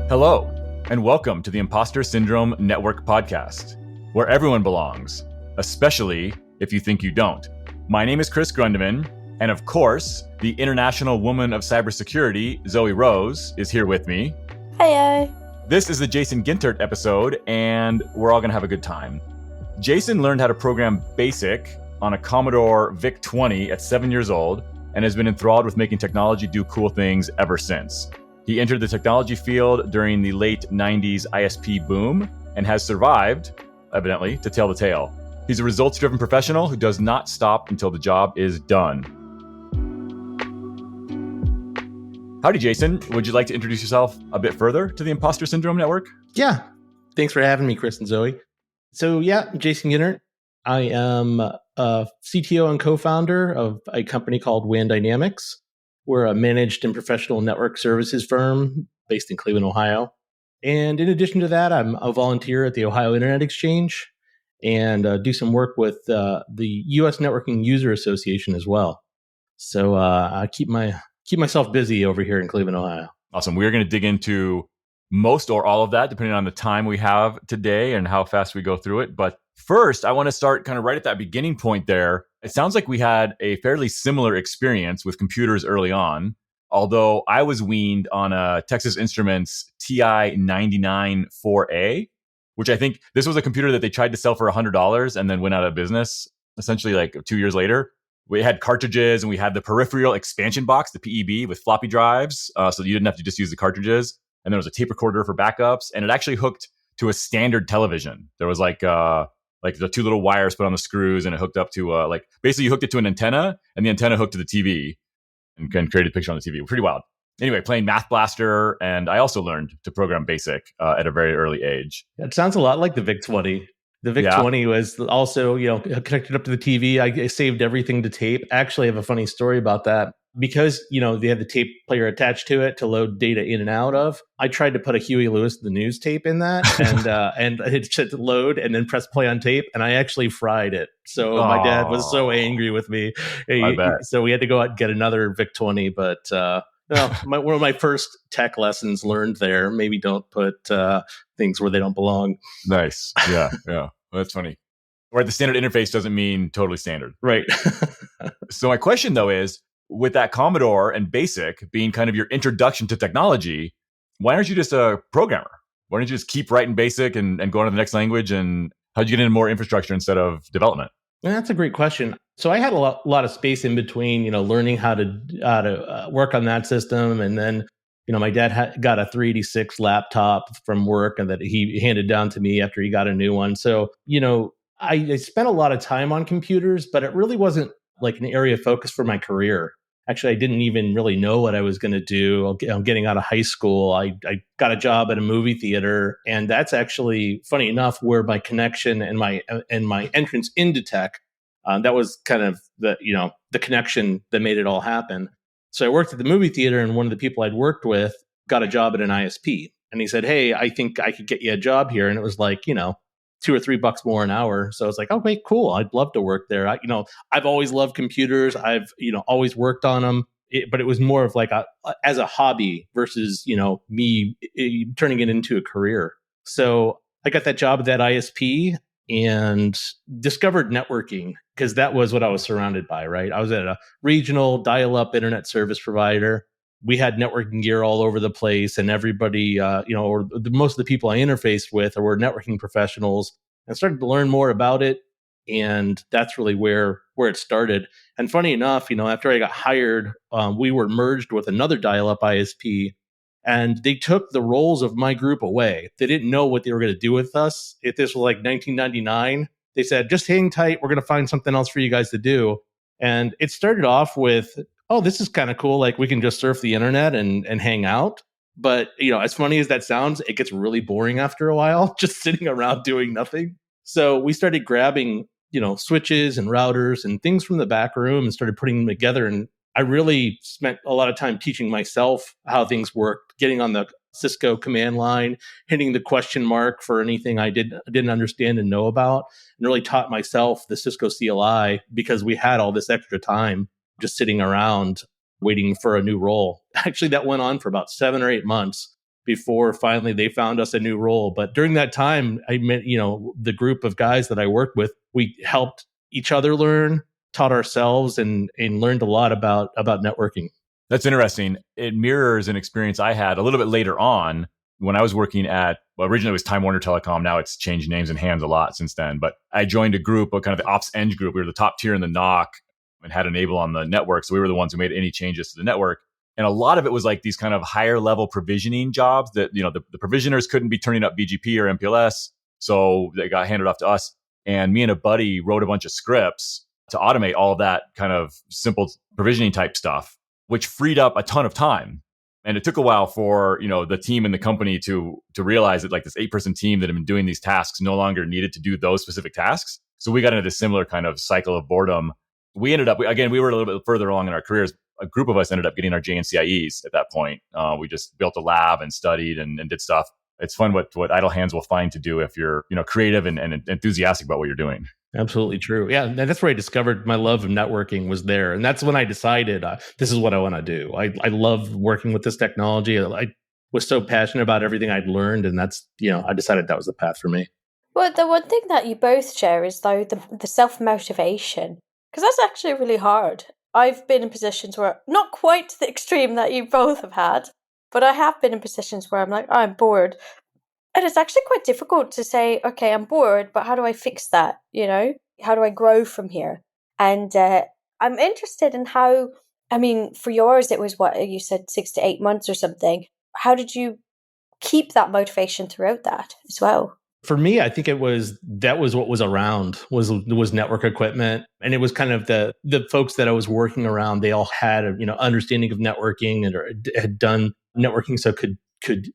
Hello, and welcome to the Imposter Syndrome Network podcast, where everyone belongs, especially if you think you don't. My name is Chris Grundeman, and of course, the International Woman of Cybersecurity, Zoe Rose, is here with me. Hiyo. This is the Jason Gintert episode, and we're all going to have a good time. Jason learned how to program BASIC on a Commodore VIC-20 at 7 years old and has been enthralled with making technology do cool things ever since. He entered the technology field during the late 90s ISP boom and has survived, evidently, to tell the tale. He's a results-driven professional who does not stop until the job is done. Howdy, Jason. Would you like to introduce yourself a bit further to the Imposter Syndrome Network? Yeah. Thanks for having me, Chris and Zoe. So yeah, Jason Gintert. I am a CTO and co-founder of a company called WAN Dynamics. We're a managed and professional network services firm based in Cleveland, Ohio. And in addition to that, I'm a volunteer at the Ohio Internet Exchange and do some work with the U.S. Networking User Association as well. So I keep myself busy over here in Cleveland, Ohio. Awesome. We're going to dig into most or all of that, depending on the time we have today and how fast we go through it. But first, I want to start kind of right at that beginning point there. It sounds like we had a fairly similar experience with computers early on, although I was weaned on a Texas Instruments TI-99 4A, which I think this was a computer that they tried to sell for $100 and then went out of business, essentially like 2 years later. We had cartridges and we had the peripheral expansion box, the PEB, with floppy drives, so you didn't have to just use the cartridges. And there was a tape recorder for backups, and it actually hooked to a standard television. There was like the two little wires put on the screws, and it hooked up to basically you hooked it to an antenna, and the antenna hooked to the TV, and created a picture on the TV. Pretty wild. Anyway, playing Math Blaster, and I also learned to program BASIC at a very early age. It sounds a lot like the VIC-20. The VIC-20 was also, connected up to the TV. I saved everything to tape. Actually, I have a funny story about that. Because, they had the tape player attached to it to load data in and out of, I tried to put a Huey Lewis the News tape in that and it said to load and then press play on tape. And I actually fried it. So my dad was so angry with me. So we had to go out and get another VIC-20. But one of my first tech lessons learned there, maybe don't put things where they don't belong. Nice. Yeah. Well, that's funny. Right. The standard interface doesn't mean totally standard. Right. So my question, though, is, with that Commodore and BASIC being kind of your introduction to technology, why aren't you just a programmer? Why don't you just keep writing BASIC and go on to the next language? And how'd you get into more infrastructure instead of development? Yeah, that's a great question. So I had a lot of space in between, learning how to work on that system. And then, my dad got a 386 laptop from work and that he handed down to me after he got a new one. So, I spent a lot of time on computers, but it really wasn't like an area of focus for my career. Actually, I didn't even really know what I was going to do. Getting out of high school, I got a job at a movie theater, and that's actually, funny enough, where my connection and my entrance into tech. That was kind of the connection that made it all happen. So I worked at the movie theater, and one of the people I'd worked with got a job at an ISP, and he said, "Hey, I think I could get you a job here." And it was like, $2 or $3 more an hour. So I was like, okay, cool. I'd love to work there. I've always loved computers. I've, always worked on them, but it was more of like as a hobby versus, me turning it into a career. So I got that job at that ISP and discovered networking because that was what I was surrounded by, right? I was at a regional dial-up internet service provider. We had networking gear all over the place, and everybody, most of the people I interfaced with were networking professionals. I started to learn more about it, and that's really where it started. And funny enough, after I got hired, we were merged with another dial-up ISP, and they took the roles of my group away. They didn't know what they were going to do with us. If this was like 1999, they said, just hang tight. We're going to find something else for you guys to do. And it started off with, oh, this is kind of cool. Like we can just surf the internet and hang out. But, as funny as that sounds, it gets really boring after a while, just sitting around doing nothing. So we started grabbing, switches and routers and things from the back room and started putting them together. And I really spent a lot of time teaching myself how things worked, getting on the Cisco command line, hitting the question mark for anything I didn't understand and know about, and really taught myself the Cisco CLI because we had all this extra time just sitting around waiting for a new role. Actually, that went on for about 7 or 8 months before finally they found us a new role. But during that time, I met, the group of guys that I worked with, we helped each other learn, taught ourselves, and learned a lot about networking. That's interesting. It mirrors an experience I had a little bit later on when I was working at, well, originally it was Time Warner Telecom. Now it's changed names and hands a lot since then. But I joined a group, a kind of the Ops Eng group. We were the top tier in the NOC and had Enable on the network. So we were the ones who made any changes to the network. And a lot of it was like these kind of higher level provisioning jobs that, the provisioners couldn't be turning up BGP or MPLS. So they got handed off to us. And me and a buddy wrote a bunch of scripts to automate all of that kind of simple provisioning type stuff, which freed up a ton of time. And it took a while for, the team and the company to realize that like this 8-person team that had been doing these tasks no longer needed to do those specific tasks. So we got into this similar kind of cycle of boredom. We ended up, again, we were a little bit further along in our careers. A group of us ended up getting our JNCIEs at that point. We just built a lab and studied and did stuff. It's fun what idle hands will find to do if you're, creative and enthusiastic about what you're doing. Absolutely true. Yeah, and that's where I discovered my love of networking was there. And that's when I decided this is what I want to do. I love working with this technology. I was so passionate about everything I'd learned. And that's, I decided that was the path for me. Well, the one thing that you both share is, though, the self-motivation, because that's actually really hard. I've been in positions where, not quite to the extreme that you both have had, but I have been in positions where I'm like, I'm bored. And it's actually quite difficult to say, okay, I'm bored, but how do I fix that? How do I grow from here? And I'm interested in how, for yours, it was what you said, 6 to 8 months or something. How did you keep that motivation throughout that as well? For me, I think that was what was around was network equipment. And it was kind of the folks that I was working around, they all had understanding of networking and had done networking, so could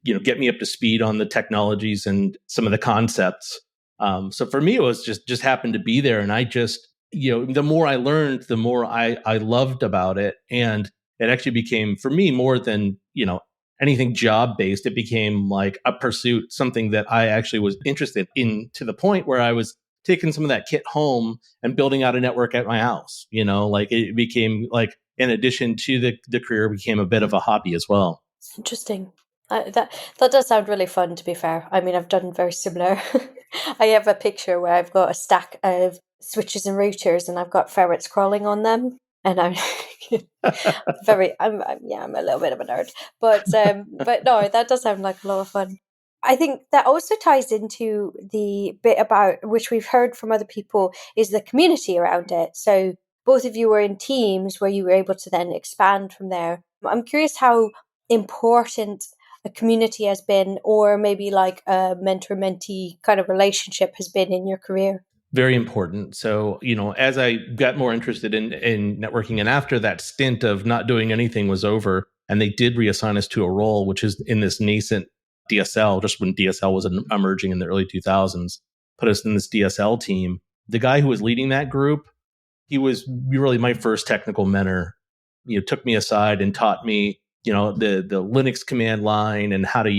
get me up to speed on the technologies and some of the concepts. So for me, it was just happened to be there. And I just, the more I learned, the more I loved about it. And it actually became, for me, more than, anything job based. It became like a pursuit, something that I actually was interested in, to the point where I was taking some of that kit home and building out a network at my house. Like it became like, in addition to the career, became a bit of a hobby as well. Interesting. That does sound really fun, to be fair. I've done very similar. I have a picture where I've got a stack of switches and routers and I've got ferrets crawling on them. And I'm I'm a little bit of a nerd, but no, that does sound like a lot of fun. I think that also ties into the bit about which we've heard from other people is the community around it. So both of you were in teams where you were able to then expand from there. I'm curious how important a community has been, or maybe like a mentor-mentee kind of relationship has been in your career. Very important. So, as I got more interested in networking, and after that stint of not doing anything was over, and they did reassign us to a role, which is in this nascent DSL, just when DSL was emerging in the early 2000s, put us in this DSL team. The guy who was leading that group, he was really my first technical mentor. Took me aside and taught me, the Linux command line and how to,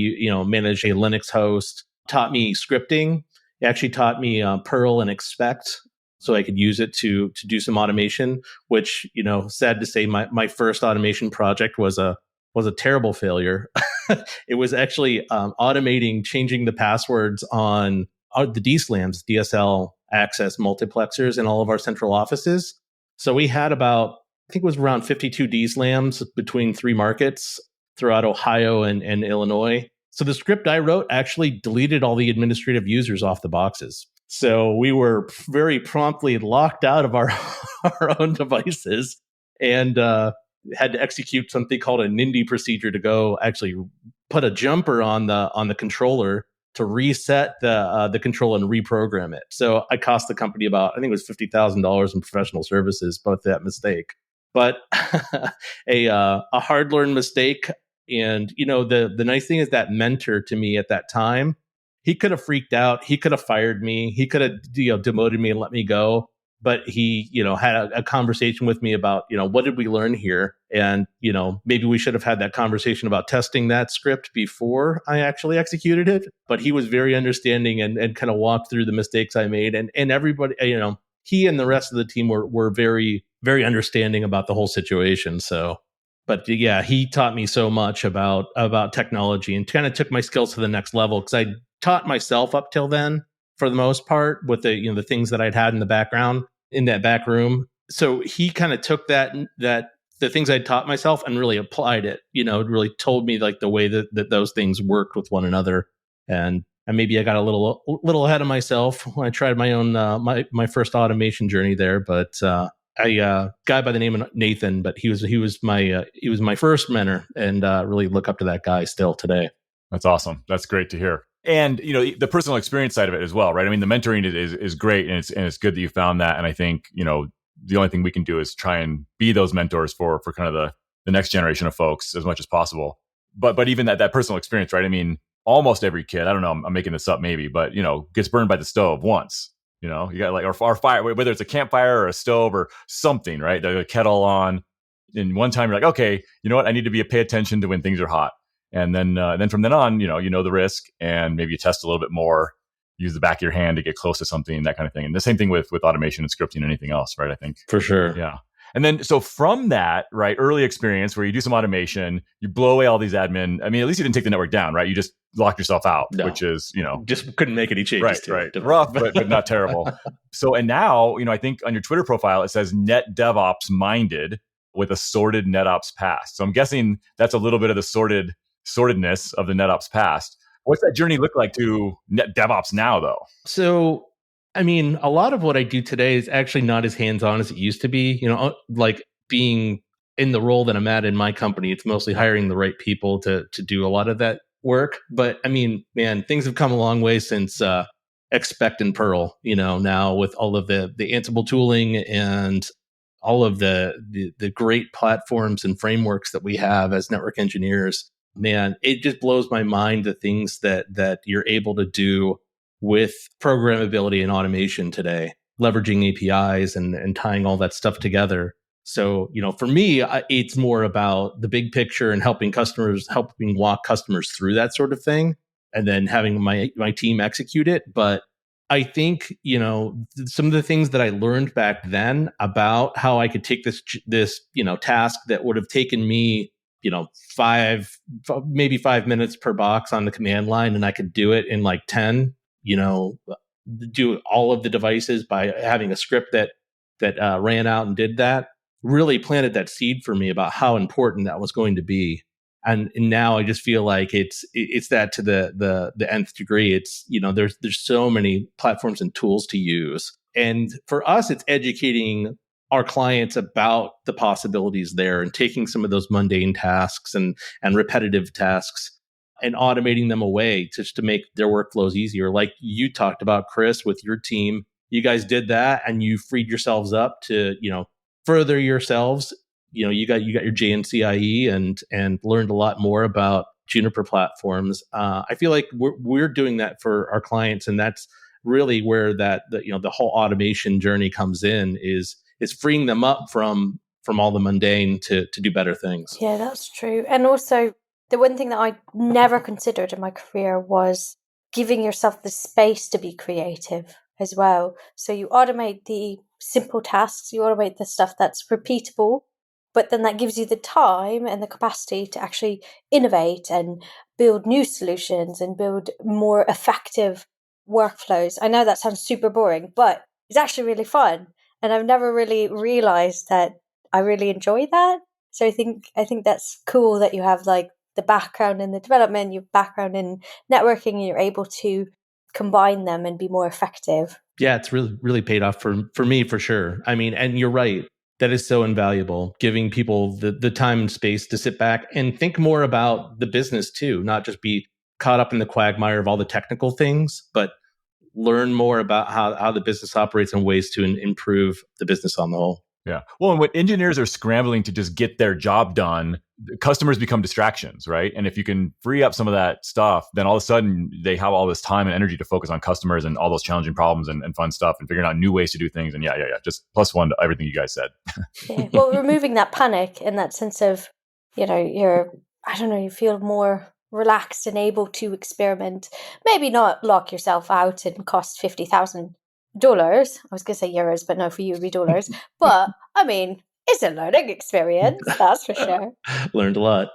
manage a Linux host, taught me scripting. He actually taught me Perl and Expect, so I could use it to do some automation, which, sad to say, my first automation project was a terrible failure. It was actually automating, changing the passwords on the DSLAMs, DSL access multiplexers in all of our central offices. So we had about, I think it was around 52 DSLAMs between 3 markets throughout Ohio and Illinois. So the script I wrote actually deleted all the administrative users off the boxes. So we were very promptly locked out of our own devices and had to execute something called a NINDI procedure to go actually put a jumper on the controller to reset the control and reprogram it. So I cost the company about, I think it was $50,000 in professional services, both that mistake. But a hard-learned mistake. And, the nice thing is that mentor to me at that time, he could have freaked out. He could have fired me. He could have, demoted me and let me go. But he, had a conversation with me about, what did we learn here? And, maybe we should have had that conversation about testing that script before I actually executed it. But he was very understanding and kind of walked through the mistakes I made. And everybody, he and the rest of the team were very, very understanding about the whole situation. So But yeah, he taught me so much about technology and kind of took my skills to the next level, because I taught myself up till then for the most part with the things that I'd had in the background in that back room. So he kind of took that the things I taught myself and really applied it. Really told me like the way that those things worked with one another. And maybe I got a little ahead of myself when I tried my own my first automation journey there. But a guy by the name of Nathan, but he was my first mentor, and really look up to that guy still today. That's awesome. That's great to hear. And the personal experience side of it as well, right? I mean, the mentoring is great, and it's good that you found that. And I think the only thing we can do is try and be those mentors for kind of the next generation of folks as much as possible. But even that personal experience, right? I mean, almost every kid, I don't know, I'm making this up maybe, but gets burned by the stove once. You got like our fire, whether it's a campfire or a stove or something, right? The kettle on. And one time you're like, okay, you know what? I need to pay attention to when things are hot. And then from then on, you know the risk, and maybe you test a little bit more, use the back of your hand to get close to something, that kind of thing. And the same thing with automation and scripting and anything else, right? I think. For sure. Yeah. And then, so from that, right, early experience where you do some automation, you blow away all these admin. I mean, at least you didn't take the network down, right? You just locked yourself out, which is, just couldn't make any changes. Right. Rough, but not terrible. So, and now, I think on your Twitter profile, it says net DevOps minded with a sorted NetOps past. So I'm guessing that's a little bit of the sortedness of the NetOps past. What's that journey look like to net DevOps now, though? So, I mean, a lot of what I do today is actually not as hands-on as it used to be. Like being in the role that I'm at in my company, it's mostly hiring the right people to do a lot of that work. But I mean, man, things have come a long way since Expect and Perl. Now with all of the Ansible tooling and all of the great platforms and frameworks that we have as network engineers. Man, it just blows my mind the things that you're able to do with programmability and automation today, leveraging APIs and tying all that stuff together. So, for me, it's more about the big picture and helping walk customers through that sort of thing, and then having my team execute it. But I think, some of the things that I learned back then about how I could take this task that would have taken me, maybe 5 minutes per box on the command line, and I could do it in like 10, do all of the devices by having a script that ran out and did that, really planted that seed for me about how important that was going to be. And now I just feel like it's that to the nth degree. It's, there's so many platforms and tools to use. And for us, it's educating our clients about the possibilities there and taking some of those mundane tasks and repetitive tasks and automating them away just to make their workflows easier. Like you talked about, Chris, with your team, you guys did that and you freed yourselves up to, further yourselves. You got your JNCIE and learned a lot more about Juniper platforms. I feel like we're doing that for our clients, and that's really where the whole automation journey comes in, is freeing them up from all the mundane to do better things. Yeah, that's true. And also, the one thing that I never considered in my career was giving yourself the space to be creative as well. So you automate the simple tasks, you automate the stuff that's repeatable, but then that gives you the time and the capacity to actually innovate and build new solutions and build more effective workflows. I know that sounds super boring, but it's actually really fun. And I've never really realized that I really enjoy that. So I think that's cool that you have like the background in the development, your background in networking, and you're able to combine them and be more effective. Yeah, it's really, really paid off for me, for sure. I mean, and you're right. That is so invaluable, giving people the time and space to sit back and think more about the business too, not just be caught up in the quagmire of all the technical things, but learn more about how the business operates and ways to improve the business on the whole. Yeah. Well, and when engineers are scrambling to just get their job done, customers become distractions, right? And if you can free up some of that stuff, then all of a sudden they have all this time and energy to focus on customers and all those challenging problems and fun stuff and figuring out new ways to do things. And yeah. Just +1 to everything you guys said. Yeah. Well, removing that panic and that sense of, you feel more relaxed and able to experiment. Maybe not lock yourself out and cost $50,000. I was going to say euros, but no, for you it would be dollars. But I mean, It's a learning experience, that's for sure. Learned a lot.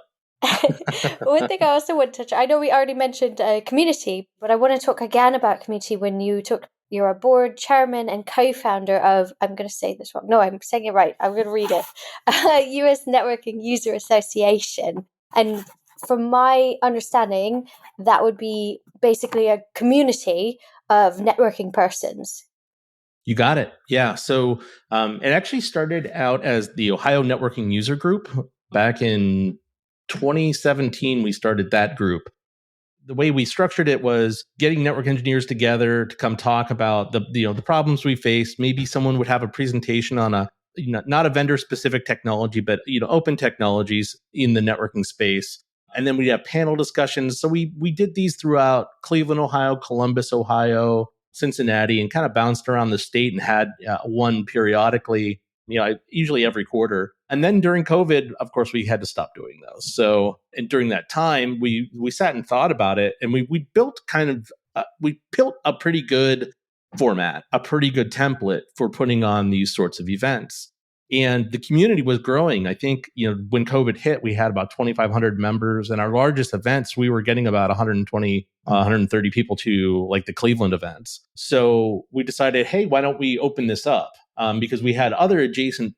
One thing I also want to touch, I know we already mentioned community, but I want to talk again about community when you're a board chairman and co-founder of, I'm going to say this wrong. No, I'm saying it right. I'm going to read it. US Networking User Association. And from my understanding, that would be basically a community of networking persons. You got it. Yeah. So it actually started out as the Ohio Networking User Group. Back in 2017, we started that group. The way we structured it was getting network engineers together to come talk about the problems we face. Maybe someone would have a presentation on not a vendor specific technology, but open technologies in the networking space. And then we'd have panel discussions. So we did these throughout Cleveland, Ohio, Columbus, Ohio, Cincinnati, and kind of bounced around the state and had one periodically, usually every quarter. And then during COVID, of course, we had to stop doing those. So, and during that time, we sat and thought about it, and we built we built a pretty good format, a pretty good template for putting on these sorts of events. And the community was growing. I think, when COVID hit, we had about 2,500 members, and our largest events, we were getting about 120, 130 people to like the Cleveland events. So we decided, hey, why don't we open this up? Because we had other adjacent,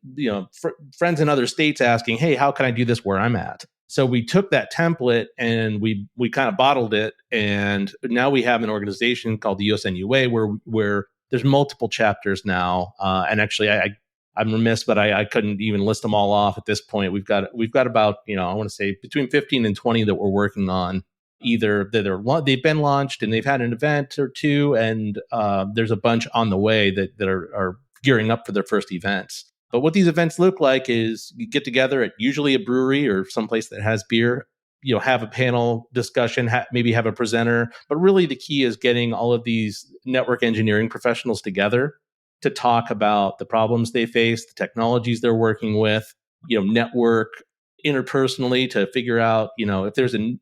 friends in other states asking, hey, how can I do this where I'm at? So we took that template and we kind of bottled it. And now we have an organization called the USNUA where there's multiple chapters now. And actually, I'm remiss, but I couldn't even list them all off at this point. We've got about, I want to say between 15 and 20 that we're working on. Either they've been launched and they've had an event or two, and there's a bunch on the way that are gearing up for their first events. But what these events look like is you get together at usually a brewery or someplace that has beer, have a panel discussion, maybe have a presenter. But really the key is getting all of these network engineering professionals together to talk about the problems they face, the technologies they're working with, network interpersonally to figure out, if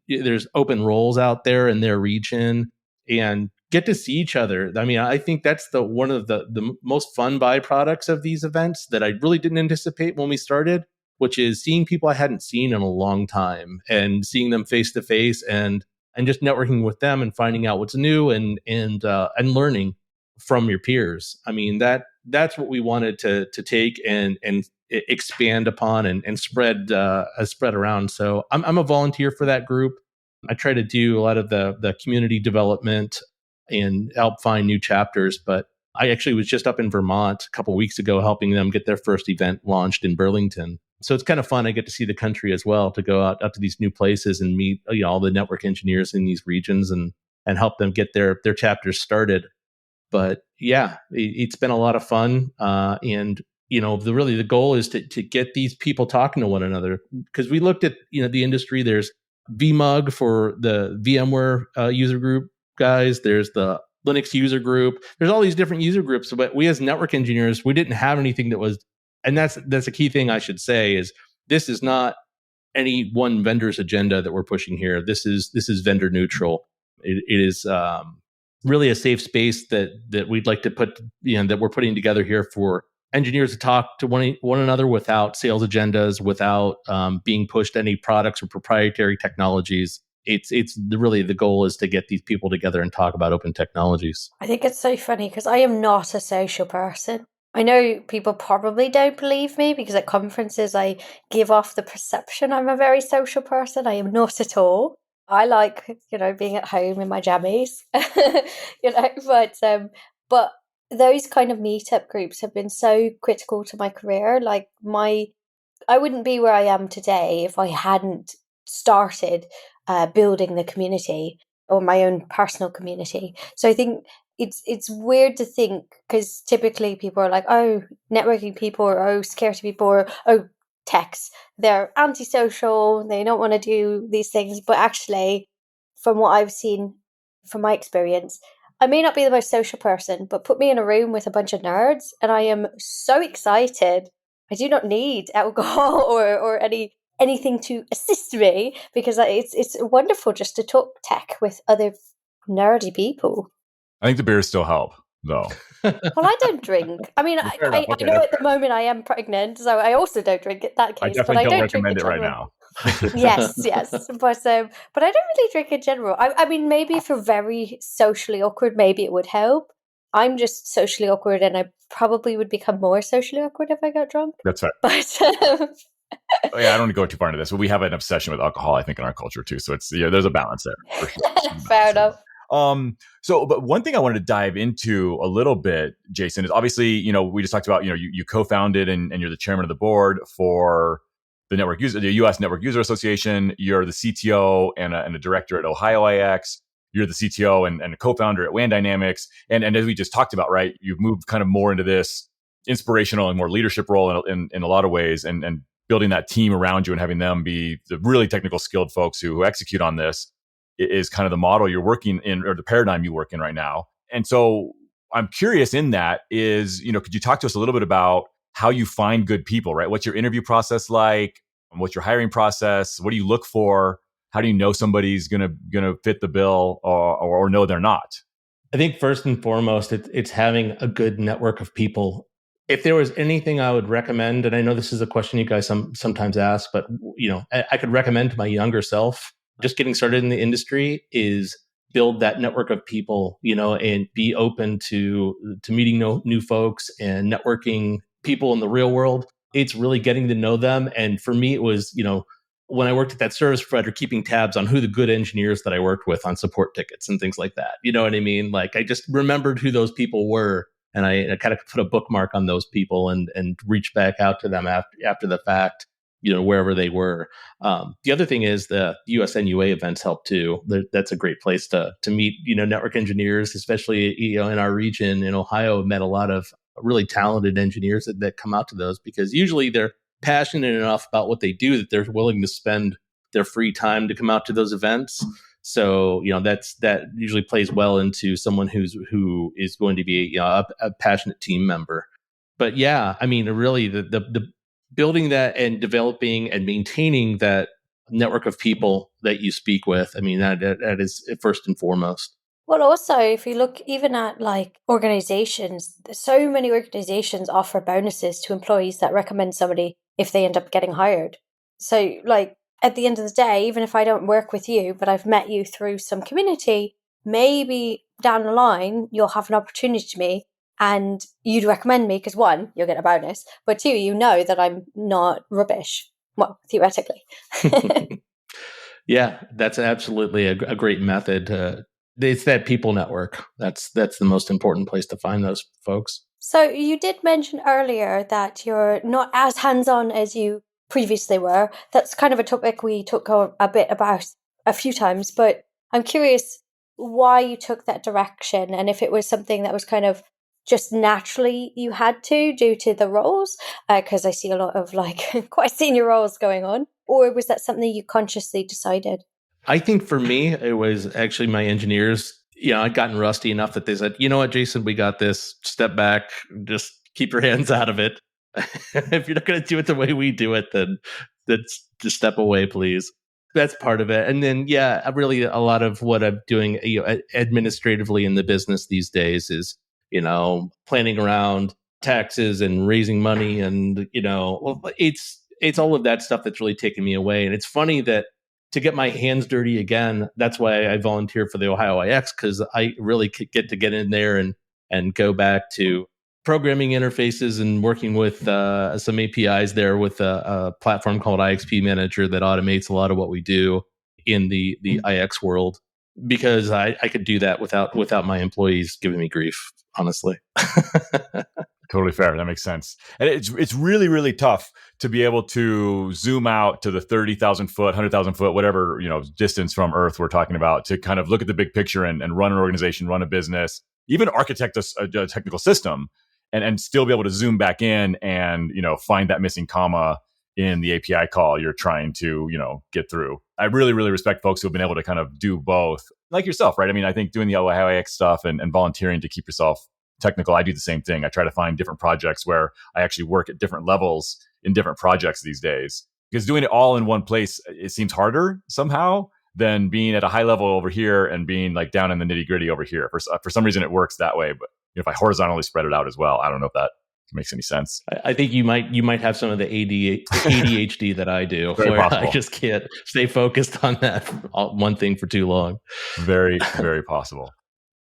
there's open roles out there in their region, and get to see each other. I mean, I think that's one of the most fun byproducts of these events that I really didn't anticipate when we started, which is seeing people I hadn't seen in a long time and seeing them face to face and just networking with them and finding out what's new and learning from your peers. I mean, that's what we wanted to take and expand upon and spread around. So I'm a volunteer for that group. I try to do a lot of the community development and help find new chapters. But I actually was just up in Vermont a couple of weeks ago helping them get their first event launched in Burlington. So it's kind of fun. I get to see the country as well, to go out to these new places and meet all the network engineers in these regions and help them get their chapters started. But yeah, it's been a lot of fun. And the goal is to get these people talking to one another, because we looked at the industry. There's VMUG for the VMware user group guys. There's the Linux user group. There's all these different user groups, but we as network engineers, we didn't have anything that was. And that's a key thing I should say is this is not any one vendor's agenda that we're pushing here. This is vendor neutral. It is really a safe space that we'd like to put, that we're putting together here for engineers to talk to one another without sales agendas, without being pushed any products or proprietary technologies. It's really the goal is to get these people together and talk about open technologies. I think it's so funny because I am not a social person. I know people probably don't believe me because at conferences I give off the perception I'm a very social person. I am not at all. I like, being at home in my jammies, but those kind of meetup groups have been so critical to my career. Like I wouldn't be where I am today if I hadn't started building the community or my own personal community. So I think it's weird to think, because typically people are like, oh, networking people, or oh, security people, or oh, techs, they're antisocial, they don't want to do these things. But actually, from what I've seen, from my experience, I may not be the most social person, but put me in a room with a bunch of nerds and I am so excited. I do not need alcohol or anything to assist me, because it's wonderful just to talk tech with other nerdy people. I think the beers still help. though. Well, I don't drink. I mean, Fair enough. I Okay, know at the moment I am pregnant, so I also don't drink in that I case, but definitely I don't don't drink in recommend it right general. now. Yes, yes, but I don't really drink in general. I mean, maybe if you're very socially awkward, maybe it would help. I'm just socially awkward, and I probably would become more socially awkward if I got drunk. That's fair. But Yeah, I don't want to go too far into this, but we have an obsession with alcohol, I think, in our culture too. So it's there's a balance there for sure. fair enough. But one thing I wanted to dive into a little bit, Jason, is obviously, we just talked about, you co-founded and you're the chairman of the board for the U.S. Network User Association. You're the CTO and a director at Ohio IX. You're the CTO and a co-founder at WAN Dynamics. And as we just talked about, right, you've moved kind of more into this inspirational and more leadership role in a lot of ways, and building that team around you and having them be the really technical skilled folks who execute on this is kind of the model you're working in, or the paradigm you work in right now. And so I'm curious in that is, could you talk to us a little bit about how you find good people, right? What's your interview process like? What's your hiring process? What do you look for? How do you know somebody's gonna fit the bill or no, they're not? I think first and foremost, it's having a good network of people. If there was anything I would recommend, and I know this is a question you guys sometimes ask, but I could recommend to my younger self, just getting started in the industry, is build that network of people, and be open to meeting new folks and networking people in the real world. It's really getting to know them. And for me, it was, when I worked at that service provider, keeping tabs on who the good engineers that I worked with on support tickets and things like that. You know what I mean? Like, I just remembered who those people were, and I kind of put a bookmark on those people and reach back out to them after the fact, wherever they were. The other thing is the USNUA events help too. That's a great place to meet, network engineers, especially, in our region in Ohio. I've met a lot of really talented engineers that come out to those, because usually they're passionate enough about what they do that they're willing to spend their free time to come out to those events. So, that usually plays well into someone who is going to be a passionate team member. But yeah, I mean, really the building that and developing and maintaining that network of people that you speak with, I mean, that is first and foremost. Well, also, if you look even at like organizations, so many organizations offer bonuses to employees that recommend somebody if they end up getting hired. So, like, at the end of the day, even if I don't work with you, but I've met you through some community, maybe down the line, you'll have an opportunity to me and you'd recommend me because one, you'll get a bonus, but two, you know that I'm not rubbish. Well, theoretically. Yeah, that's absolutely a great method. It's that people network. That's the most important place to find those folks. So you did mention earlier that you're not as hands-on as you previously were. That's kind of a topic we talk a bit about a few times, but I'm curious why you took that direction and if it was something that was kind of just naturally you had to due to the roles, because I see a lot of like quite senior roles going on, or was that something you consciously decided? I think for me, it was actually my engineers. I'd gotten rusty enough that they said, you know what, Jason, we got this. Step back, just keep your hands out of it. If you're not going to do it the way we do it, then just step away, please. That's part of it. And then, yeah, really a lot of what I'm doing administratively in the business these days is, planning around taxes and raising money. And, it's all of that stuff that's really taken me away. And it's funny that to get my hands dirty again, that's why I volunteer for the Ohio IX, because I really get in there and go back to programming interfaces and working with some APIs there with a platform called IXP Manager that automates a lot of what we do in the IX world, because I could do that without my employees giving me grief, honestly. Totally fair. That makes sense. And it's really, really tough to be able to zoom out to the 30,000 foot, 100,000 foot, whatever, distance from Earth we're talking about, to kind of look at the big picture and run an organization, run a business, even architect a technical system, and still be able to zoom back in and, find that missing comma in the API call you're trying to, get through. I really, really respect folks who have been able to kind of do both, like yourself, right? I mean, I think doing the OIX stuff and volunteering to keep yourself technical, I do the same thing. I try to find different projects where I actually work at different levels in different projects these days, because doing it all in one place, it seems harder somehow than being at a high level over here and being like down in the nitty gritty over here. For some reason, it works that way. But if I horizontally spread it out as well. I don't know if that makes any sense. I think you might have some of the ADHD that I do, Very where possible. I just can't stay focused on that one thing for too long. Very, very possible.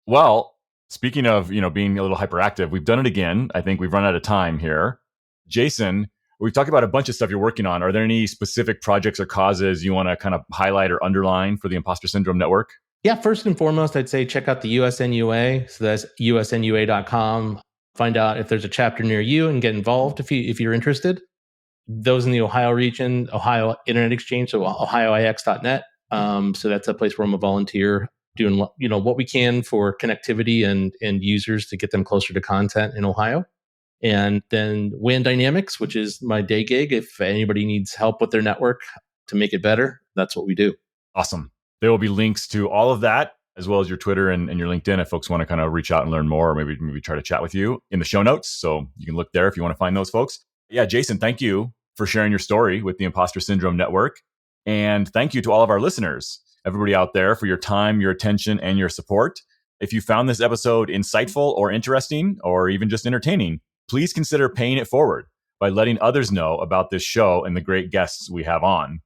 Well, speaking of, being a little hyperactive, we've done it again. I think we've run out of time here. Jason, we've talked about a bunch of stuff you're working on. Are there any specific projects or causes you want to kind of highlight or underline for the Imposter Syndrome Network? Yeah, first and foremost, I'd say check out the USNUA. So that's usnua.com. Find out if there's a chapter near you and get involved if you're interested. Those in the Ohio region, Ohio Internet Exchange, so ohioix.net. So that's a place where I'm a volunteer doing what we can for connectivity and users to get them closer to content in Ohio. And then WAN Dynamics, which is my day gig. If anybody needs help with their network to make it better, that's what we do. Awesome. There will be links to all of that, as well as your Twitter and your LinkedIn if folks want to kind of reach out and learn more, or maybe try to chat with you in the show notes. So you can look there if you want to find those folks. Yeah, Jason, thank you for sharing your story with the Imposter Syndrome Network. And thank you to all of our listeners, everybody out there, for your time, your attention, and your support. If you found this episode insightful or interesting, or even just entertaining, please consider paying it forward by letting others know about this show and the great guests we have on.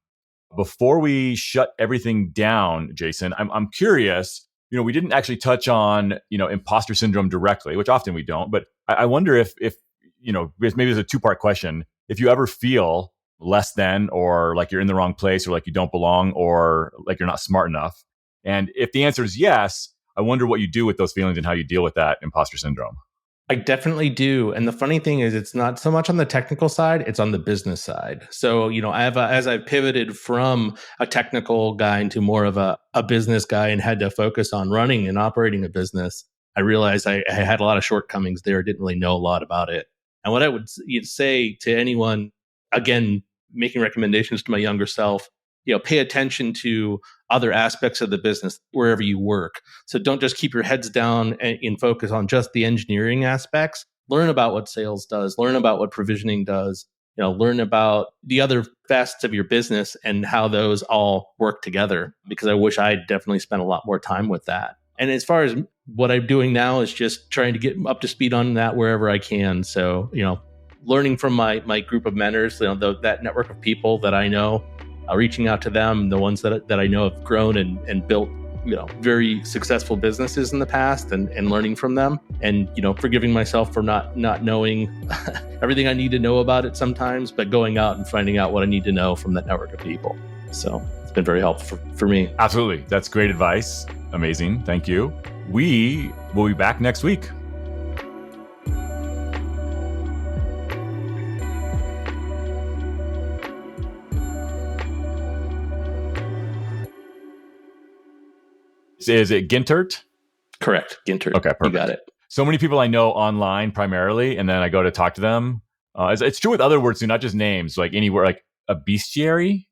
Before we shut everything down, Jason, I'm curious, we didn't actually touch on, imposter syndrome directly, which often we don't, but I wonder if maybe it's a two-part question. If you ever feel less than, or like you're in the wrong place, or like you don't belong, or like you're not smart enough. And if the answer is yes, I wonder what you do with those feelings and how you deal with that imposter syndrome. I definitely do. And the funny thing is, it's not so much on the technical side, it's on the business side. So, as I've pivoted from a technical guy into more of a business guy and had to focus on running and operating a business, I realized I had a lot of shortcomings there, didn't really know a lot about it. And what I would say to anyone, again, making recommendations to my younger self, pay attention to other aspects of the business wherever you work. So don't just keep your heads down and focus on just the engineering aspects. Learn about what sales does, learn about what provisioning does, learn about the other facets of your business and how those all work together, because I wish I definitely spent a lot more time with that. And as far as what I'm doing now is just trying to get up to speed on that wherever I can. So, learning from my group of mentors, that network of people that I know, reaching out to them, the ones that I know have grown and built, very successful businesses in the past, and learning from them, and, forgiving myself for not knowing everything I need to know about it sometimes, but going out and finding out what I need to know from that network of people. So it's been very helpful for me. Absolutely. That's great advice. Amazing. Thank you. We will be back next week. Is it Gintert? Correct. Gintert. Okay, perfect. You got it. So many people I know online primarily, and then I go to talk to them. It's true with other words too, not just names, like any word, like a bestiary.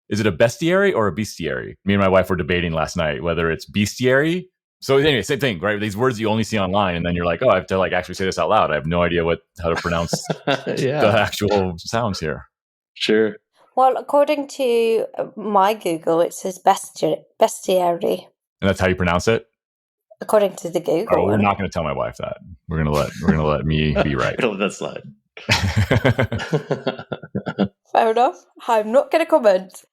Is it a bestiary or a bestiary? Me and my wife were debating last night whether it's bestiary. So anyway, same thing, right? These words you only see online, and then you're like, oh, I have to actually say this out loud. I have no idea how to pronounce the actual sounds here. Sure. Well, according to my Google, it says bestiary. And that's how you pronounce it? According to the Google. Oh, we're not going to tell my wife that. We're going to let me be right. That's slide. Fair enough. I'm not going to comment.